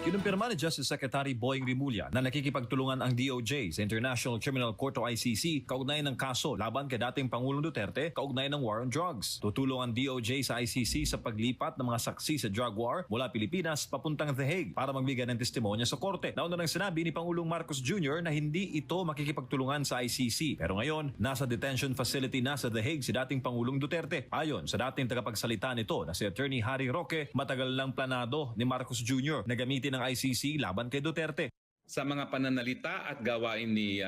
Kinumpirma ni Justice Secretary Boying Rimulya na nakikipagtulungan ang DOJ sa International Criminal Court o ICC kaugnay ng kaso laban kay dating Pangulong Duterte kaugnay ng war on drugs. Tutulong ang DOJ sa ICC sa paglipat ng mga saksi sa drug war mula Pilipinas papuntang The Hague para magbigay ng testimonya sa korte. Nauna nang sinabi ni Pangulong Marcos Jr. na hindi ito makikipagtulungan sa ICC. Pero ngayon, nasa detention facility na sa The Hague si dating Pangulong Duterte. Ayon sa dating tagapagsalita nito na si Attorney Harry Roque, matagal lang planado ni Marcos Jr. na gamitin ng ICC laban kay Duterte. Sa mga pananalita at gawain ni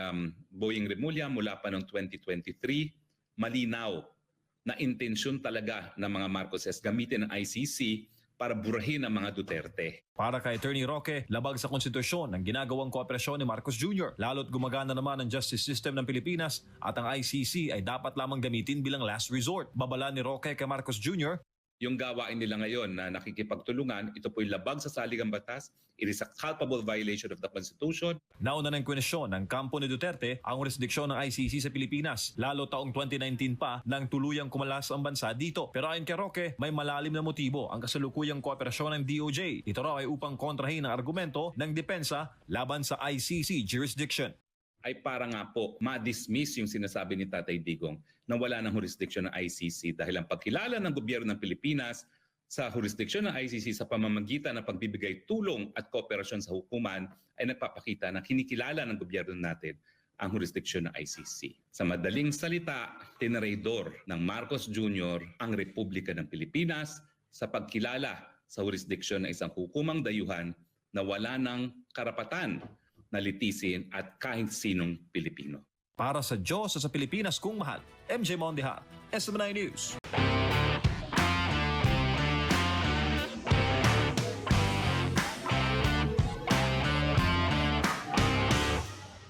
Boying Rimulya mula pa noong 2023, malinaw na intensyon talaga ng mga Marcoses gamitin ang ICC para burahin ang mga Duterte. Para kay Attorney Roque, labag sa konstitusyon ang ginagawang kooperasyon ni Marcos Jr. Lalo't gumagana naman ang justice system ng Pilipinas at ang ICC ay dapat lamang gamitin bilang last resort. Babala ni Roque kay Marcos Jr. Yung gawain nila ngayon na nakikipagtulungan, ito po'y labag sa saligang batas. It is a culpable violation of the Constitution. Nauna ng kwenisyon ng kampo ni Duterte ang jurisdiksyon ng ICC sa Pilipinas. Lalo taong 2019 pa nang tuluyang kumalas ang bansa dito. Pero ayon kay Roque, may malalim na motibo ang kasalukuyang kooperasyon ng DOJ. Ito raw ay upang kontrahin ang argumento ng depensa laban sa ICC jurisdiction. Ay para nga po ma-dismiss yung sinasabi ni Tatay Digong na wala ng jurisdiction ng ICC dahil ang pagkilala ng gobyerno ng Pilipinas sa jurisdiksyon ng ICC sa pamamagitan ng pagbibigay tulong at kooperasyon sa hukuman ay nagpapakita na kinikilala ng gobyerno natin ang jurisdiksyon ng ICC. Sa madaling salita, tinraidor ng Marcos Jr. ang Republika ng Pilipinas sa pagkilala sa jurisdiksyon ng isang hukumang dayuhan na wala ng karapatan na litisin at kahit sinong Pilipino. Para sa Diyos at sa Pilipinas kung mahal, MJ Mondihar, SMNI News.